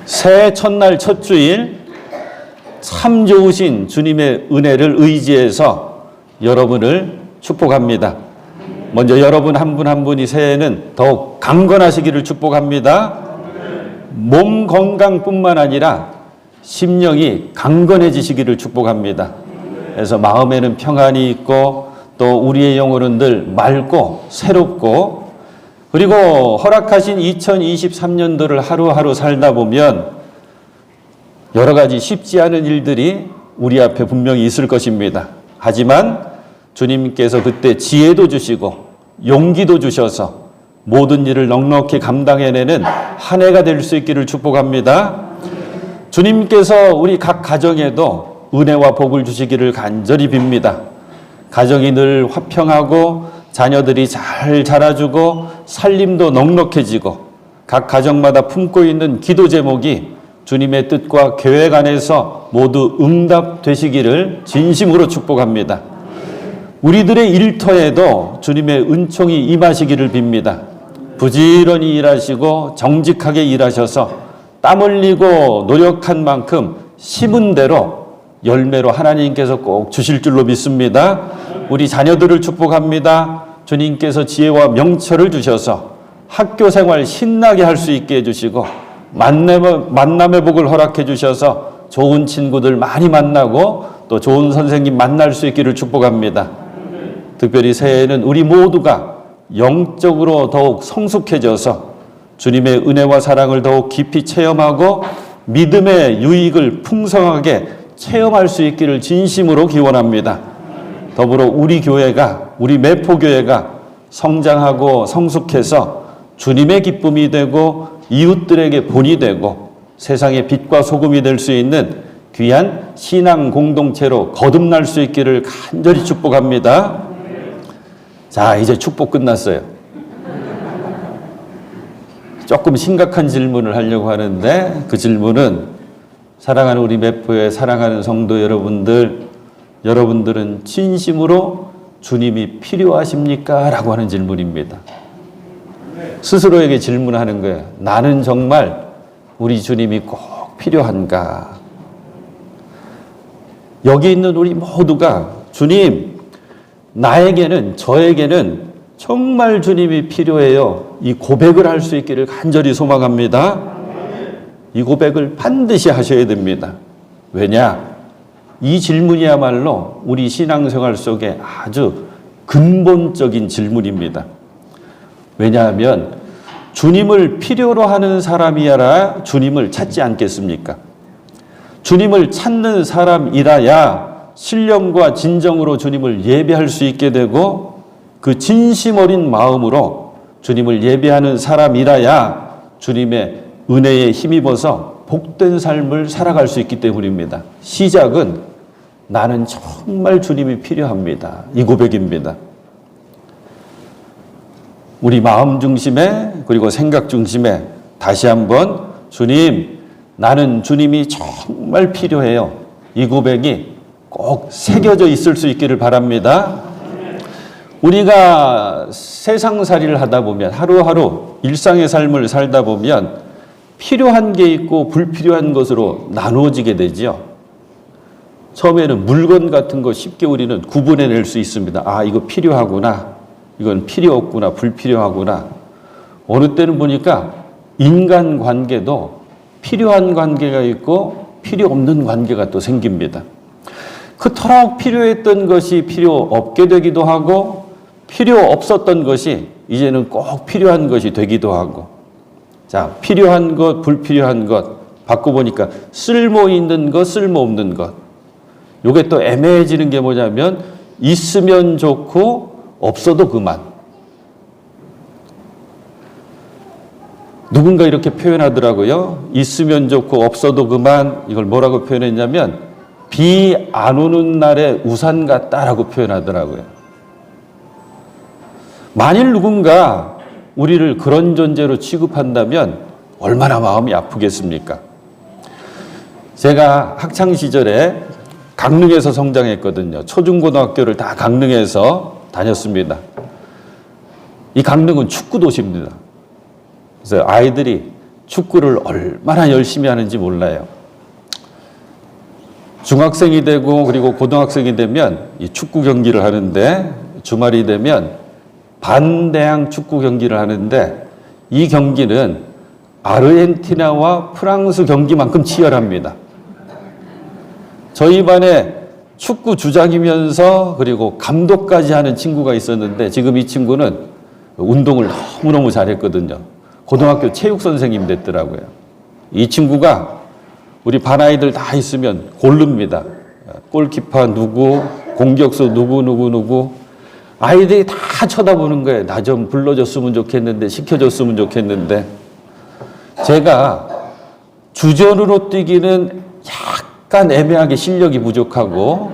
새해 첫날 첫 주일 참 좋으신 주님의 은혜를 의지해서 여러분을 축복합니다. 먼저 여러분 한 분 한 분이 새해에는 더욱 강건하시기를 축복합니다. 몸 건강뿐만 아니라 심령이 강건해지시기를 축복합니다. 그래서 마음에는 평안이 있고 또 우리의 영혼은 늘 맑고 새롭고, 그리고 허락하신 2023년도를 하루하루 살다 보면 여러 가지 쉽지 않은 일들이 우리 앞에 분명히 있을 것입니다. 하지만 주님께서 그때 지혜도 주시고 용기도 주셔서 모든 일을 넉넉히 감당해내는 한 해가 될 수 있기를 축복합니다. 주님께서 우리 각 가정에도 은혜와 복을 주시기를 간절히 빕니다. 가정이 늘 화평하고 자녀들이 잘 자라주고 살림도 넉넉해지고 각 가정마다 품고 있는 기도 제목이 주님의 뜻과 계획 안에서 모두 응답되시기를 진심으로 축복합니다. 우리들의 일터에도 주님의 은총이 임하시기를 빕니다. 부지런히 일하시고 정직하게 일하셔서 땀 흘리고 노력한 만큼 심은 대로 열매로 하나님께서 꼭 주실 줄로 믿습니다. 우리 자녀들을 축복합니다. 주님께서 지혜와 명철을 주셔서 학교 생활 신나게 할 수 있게 해주시고 만남의 복을 허락해 주셔서 좋은 친구들 많이 만나고 또 좋은 선생님 만날 수 있기를 축복합니다. 특별히 새해에는 우리 모두가 영적으로 더욱 성숙해져서 주님의 은혜와 사랑을 더욱 깊이 체험하고 믿음의 유익을 풍성하게 체험할 수 있기를 진심으로 기원합니다. 더불어 우리 교회가, 우리 매포교회가 성장하고 성숙해서 주님의 기쁨이 되고 이웃들에게 본이 되고 세상의 빛과 소금이 될 수 있는 귀한 신앙 공동체로 거듭날 수 있기를 간절히 축복합니다. 자, 이제 축복 끝났어요. 조금 심각한 질문을 하려고 하는데, 그 질문은 사랑하는 우리 매포의 사랑하는 성도 여러분들은 진심으로 주님이 필요하십니까? 라고 하는 질문입니다. 스스로에게 질문하는 거예요. 나는 정말 우리 주님이 꼭 필요한가? 여기 있는 우리 모두가 주님, 나에게는, 저에게는 정말 주님이 필요해요. 이 고백을 할 수 있기를 간절히 소망합니다. 이 고백을 반드시 하셔야 됩니다. 왜냐? 이 질문이야말로 우리 신앙생활 속에 아주 근본적인 질문입니다. 왜냐하면 주님을 필요로 하는 사람이야라 주님을 찾지 않겠습니까? 주님을 찾는 사람이라야 신령과 진정으로 주님을 예배할 수 있게 되고 그 진심 어린 마음으로 주님을 예배하는 사람이라야 주님의 은혜에 힘입어서 복된 삶을 살아갈 수 있기 때문입니다. 시작은 나는 정말 주님이 필요합니다. 이 고백입니다. 우리 마음 중심에 그리고 생각 중심에 다시 한번 주님, 나는 주님이 정말 필요해요. 이 고백이 꼭 새겨져 있을 수 있기를 바랍니다. 우리가 세상살이를 하다 보면 하루하루 일상의 삶을 살다 보면 필요한 게 있고 불필요한 것으로 나누어지게 되죠. 처음에는 물건 같은 거 쉽게 우리는 구분해낼 수 있습니다. 아, 이거 필요하구나. 이건 필요 없구나. 불필요하구나. 어느 때는 보니까 인간관계도 필요한 관계가 있고 필요 없는 관계가 또 생깁니다. 그토록 필요했던 것이 필요 없게 되기도 하고 필요 없었던 것이 이제는 꼭 필요한 것이 되기도 하고, 자, 필요한 것, 불필요한 것 바꿔보니까 쓸모 있는 것, 쓸모 없는 것. 요게 또 애매해지는 게 뭐냐면 있으면 좋고 없어도 그만. 누군가 이렇게 표현하더라고요. 있으면 좋고 없어도 그만. 이걸 뭐라고 표현했냐면 비 안 오는 날에 우산 같다라고 표현하더라고요. 만일 누군가 우리를 그런 존재로 취급한다면 얼마나 마음이 아프겠습니까? 제가 학창시절에 강릉에서 성장했거든요. 초중고등학교를 다 강릉에서 다녔습니다. 이 강릉은 축구 도시입니다. 그래서 아이들이 축구를 얼마나 열심히 하는지 몰라요. 중학생이 되고 그리고 고등학생이 되면 이 축구 경기를 하는데, 주말이 되면 반대항 축구 경기를 하는데, 이 경기는 아르헨티나와 프랑스 경기만큼 치열합니다. 저희 반에 축구 주장이면서 그리고 감독까지 하는 친구가 있었는데, 지금 이 친구는 운동을 너무너무 잘했거든요. 고등학교 체육 선생님 됐더라고요. 이 친구가 우리 반 아이들 다 있으면 고릅니다. 골키퍼 누구, 공격수 누구. 아이들이 다 쳐다보는 거예요. 나 좀 불러줬으면 좋겠는데, 시켜줬으면 좋겠는데. 제가 주전으로 뛰기는 약간 애매하게 실력이 부족하고,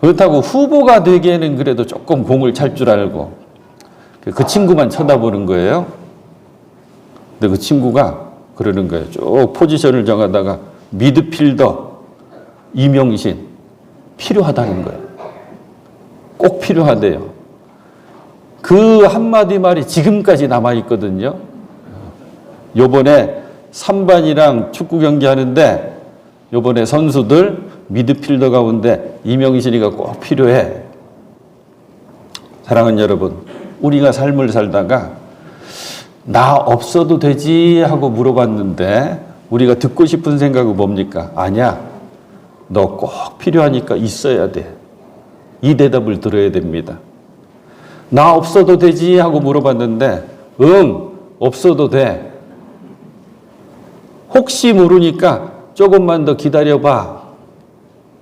그렇다고 후보가 되기에는 그래도 조금 공을 찰 줄 알고, 그 친구만 쳐다보는 거예요. 근데 그 친구가 그러는 거예요. 쭉 포지션을 정하다가 미드필더 이명신 필요하다는 거예요. 꼭 필요하대요. 그 한마디 말이 지금까지 남아있거든요. 요번에 3반이랑 축구 경기 하는데, 요번에 선수들 미드필더 가운데 이명신이가 꼭 필요해. 사랑하는 여러분, 우리가 삶을 살다가 나 없어도 되지 하고 물어봤는데, 우리가 듣고 싶은 생각은 뭡니까? 아니야, 너 꼭 필요하니까 있어야 돼. 이 대답을 들어야 됩니다. 나 없어도 되지 하고 물어봤는데, 응, 없어도 돼. 혹시 모르니까 조금만 더 기다려봐.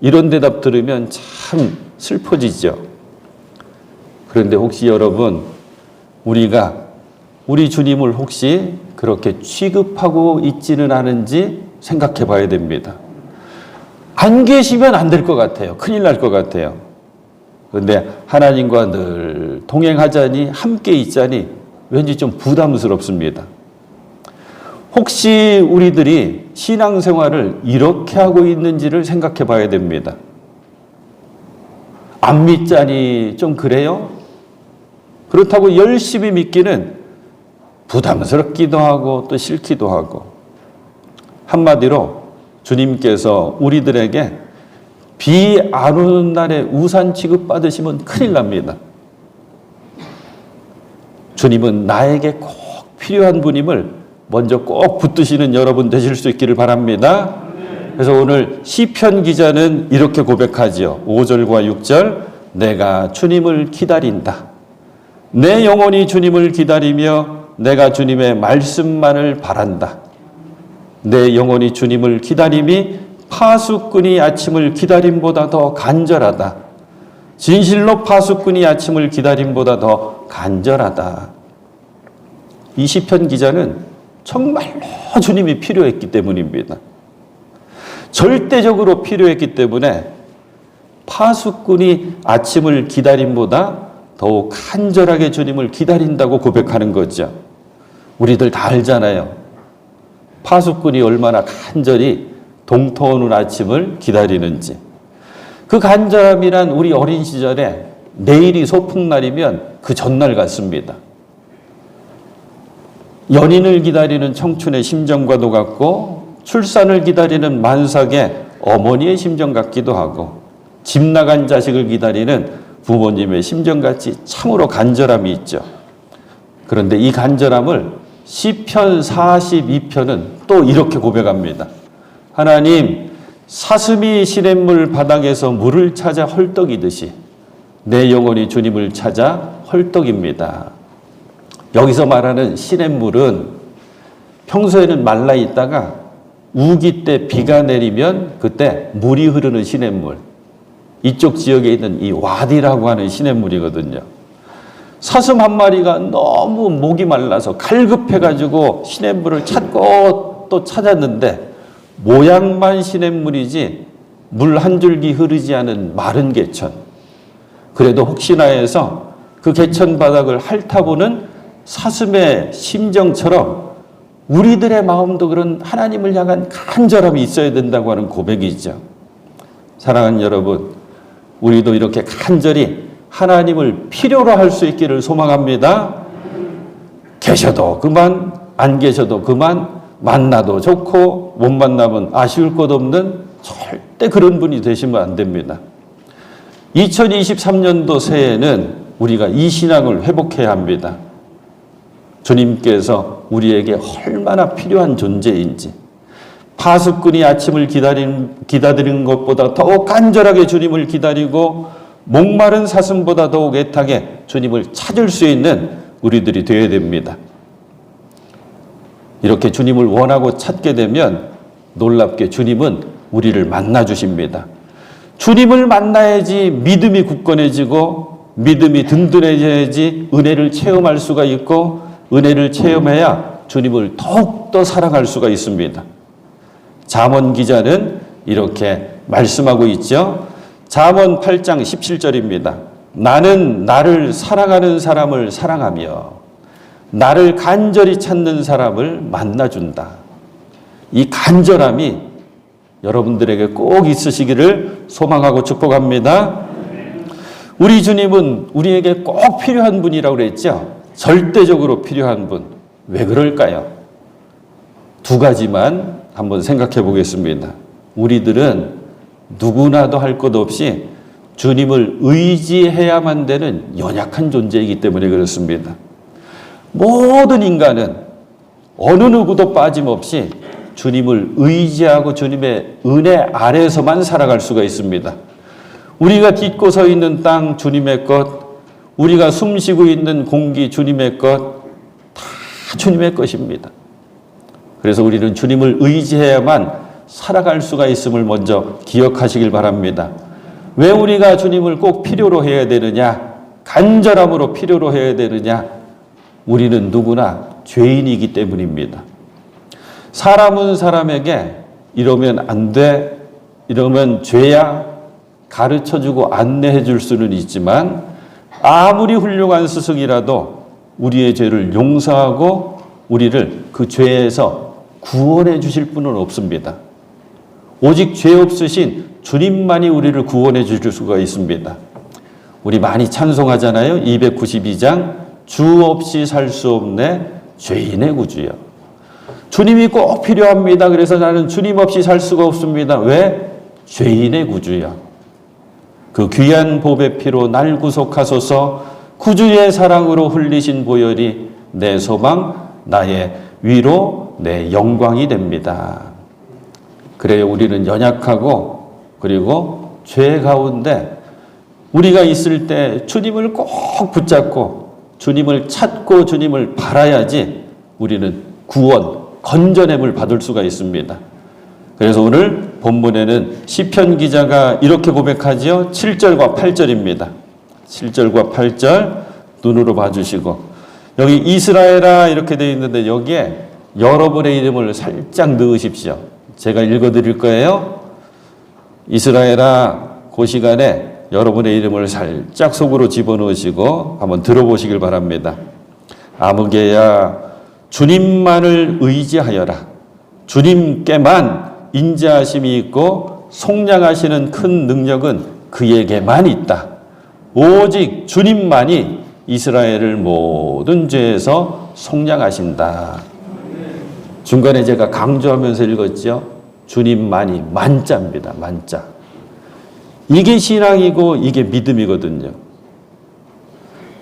이런 대답 들으면 참 슬퍼지죠. 그런데 혹시 여러분, 우리가 우리 주님을 혹시 그렇게 취급하고 있지는 않은지 생각해 봐야 됩니다. 안 계시면 안 될 것 같아요. 큰일 날 것 같아요. 그런데 하나님과 늘 동행하자니, 함께 있자니 왠지 좀 부담스럽습니다. 혹시 우리들이 신앙생활을 이렇게 하고 있는지를 생각해 봐야 됩니다. 안 믿자니 좀 그래요? 그렇다고 열심히 믿기는 부담스럽기도 하고 또 싫기도 하고. 한마디로 주님께서 우리들에게 비 안 오는 날에 우산 취급받으시면 큰일 납니다. 주님은 나에게 꼭 필요한 분임을 먼저 꼭 붙드시는 여러분 되실 수 있기를 바랍니다. 그래서 오늘 시편 기자는 이렇게 고백하지요. 5절과 6절, 내가 주님을 기다린다. 내 영혼이 주님을 기다리며 내가 주님의 말씀만을 바란다. 내 영혼이 주님을 기다림이 파수꾼이 아침을 기다림보다 더 간절하다. 진실로 파수꾼이 아침을 기다림보다 더 간절하다. 이 시편 기자는 정말로 주님이 필요했기 때문입니다. 절대적으로 필요했기 때문에 파수꾼이 아침을 기다림보다 더욱 간절하게 주님을 기다린다고 고백하는 거죠. 우리들 다 알잖아요. 파수꾼이 얼마나 간절히 동터오는 아침을 기다리는지. 그 간절함이란 우리 어린 시절에 내일이 소풍날이면 그 전날 같습니다. 연인을 기다리는 청춘의 심정과도 같고, 출산을 기다리는 만삭의 어머니의 심정 같기도 하고, 집 나간 자식을 기다리는 부모님의 심정같이 참으로 간절함이 있죠. 그런데 이 간절함을 시편 42편은 또 이렇게 고백합니다. 하나님, 사슴이 시냇물 바닥에서 물을 찾아 헐떡이듯이 내 영혼이 주님을 찾아 헐떡입니다. 여기서 말하는 시냇물은 평소에는 말라 있다가 우기 때 비가 내리면 그때 물이 흐르는 시냇물, 이쪽 지역에 있는 이 와디라고 하는 시냇물이거든요. 사슴 한 마리가 너무 목이 말라서 갈급해가지고 시냇물을 찾고 또 찾았는데, 모양만 시냇물이지 물 한 줄기 흐르지 않은 마른 개천. 그래도 혹시나 해서 그 개천 바닥을 핥아보는 사슴의 심정처럼 우리들의 마음도 그런 하나님을 향한 간절함이 있어야 된다고 하는 고백이죠. 사랑하는 여러분, 우리도 이렇게 간절히 하나님을 필요로 할 수 있기를 소망합니다. 계셔도 그만, 안 계셔도 그만, 만나도 좋고 못 만나면 아쉬울 것 없는 절대 그런 분이 되시면 안 됩니다. 2023년도 새해에는 우리가 이 신앙을 회복해야 합니다. 주님께서 우리에게 얼마나 필요한 존재인지, 파수꾼이 아침을 기다리는 것보다 더욱 간절하게 주님을 기다리고 목마른 사슴보다 더욱 애타게 주님을 찾을 수 있는 우리들이 되어야 됩니다. 이렇게 주님을 원하고 찾게 되면 놀랍게 주님은 우리를 만나 주십니다. 주님을 만나야지 믿음이 굳건해지고 믿음이 든든해져야지 은혜를 체험할 수가 있고 은혜를 체험해야 주님을 더욱더 사랑할 수가 있습니다. 잠언 기자는 이렇게 말씀하고 있죠. 잠언 8장 17절입니다. 나는 나를 사랑하는 사람을 사랑하며 나를 간절히 찾는 사람을 만나준다. 이 간절함이 여러분들에게 꼭 있으시기를 소망하고 축복합니다. 우리 주님은 우리에게 꼭 필요한 분이라고 그랬죠. 절대적으로 필요한 분. 왜 그럴까요? 두 가지만 한번 생각해 보겠습니다. 우리들은 누구나도 할 것 없이 주님을 의지해야만 되는 연약한 존재이기 때문에 그렇습니다. 모든 인간은 어느 누구도 빠짐없이 주님을 의지하고 주님의 은혜 아래에서만 살아갈 수가 있습니다. 우리가 딛고 서 있는 땅 주님의 것, 우리가 숨쉬고 있는 공기 주님의 것, 다 주님의 것입니다. 그래서 우리는 주님을 의지해야만 살아갈 수가 있음을 먼저 기억하시길 바랍니다. 왜 우리가 주님을 꼭 필요로 해야 되느냐? 간절함으로 필요로 해야 되느냐? 우리는 누구나 죄인이기 때문입니다. 사람은 사람에게 이러면 안 돼, 이러면 죄야 가르쳐주고 안내해 줄 수는 있지만 아무리 훌륭한 스승이라도 우리의 죄를 용서하고 우리를 그 죄에서 구원해 주실 분은 없습니다. 오직 죄 없으신 주님만이 우리를 구원해 주실 수가 있습니다. 우리 많이 찬송하잖아요. 292장 주 없이 살 수 없네 죄인의 구주여. 주님이 꼭 필요합니다. 그래서 나는 주님 없이 살 수가 없습니다. 왜? 죄인의 구주여. 그 귀한 보배 피로 날 구속하소서. 구주의 사랑으로 흘리신 보혈이 내 소망, 나의 위로, 내 영광이 됩니다. 그래요. 우리는 연약하고 그리고 죄 가운데 우리가 있을 때 주님을 꼭 붙잡고 주님을 찾고 주님을 바라야지 우리는 구원, 건져냄을 받을 수가 있습니다. 그래서 오늘 본문에는 시편 기자가 이렇게 고백하지요. 7절과 8절입니다. 7절과 8절 눈으로 봐주시고 여기 이스라엘아 이렇게 되어 있는데 여기에 여러분의 이름을 살짝 넣으십시오. 제가 읽어드릴 거예요. 이스라엘아 그 시간에 여러분의 이름을 살짝 속으로 집어넣으시고 한번 들어보시길 바랍니다. 아무개야 주님만을 의지하여라. 주님께만 인자하심이 있고 속량하시는 큰 능력은 그에게만 있다. 오직 주님만이 이스라엘을 모든 죄에서 속량하신다. 중간에 제가 강조하면서 읽었죠. 주님만이 만자입니다. 만자. 이게 신앙이고 이게 믿음이거든요.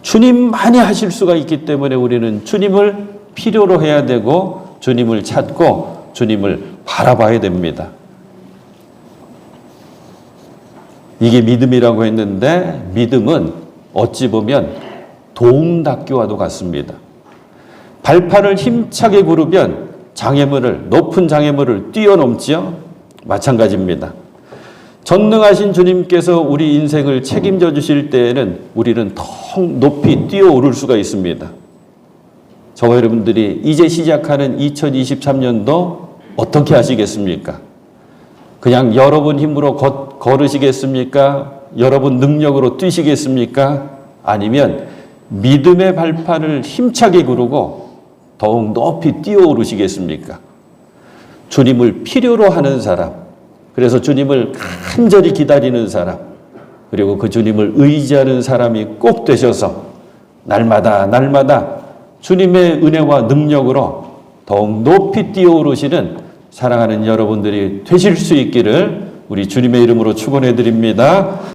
주님만이 하실 수가 있기 때문에 우리는 주님을 필요로 해야 되고 주님을 찾고 주님을 바라봐야 됩니다. 이게 믿음이라고 했는데 믿음은 어찌 보면 도움닫기와도 같습니다. 발판을 힘차게 구르면 장애물을 높은 장애물을 뛰어넘지요. 마찬가지입니다. 전능하신 주님께서 우리 인생을 책임져 주실 때에는 우리는 더 높이 뛰어오를 수가 있습니다. 저와 여러분들이 이제 시작하는 2023년도 어떻게 하시겠습니까? 그냥 여러분 힘으로 걸으시겠습니까? 여러분 능력으로 뛰시겠습니까? 아니면 믿음의 발판을 힘차게 구르고 더욱 높이 뛰어오르시겠습니까? 주님을 필요로 하는 사람, 그래서 주님을 간절히 기다리는 사람, 그리고 그 주님을 의지하는 사람이 꼭 되셔서 날마다 주님의 은혜와 능력으로 더욱 높이 뛰어오르시는 사랑하는 여러분들이 되실 수 있기를 우리 주님의 이름으로 축원해 드립니다.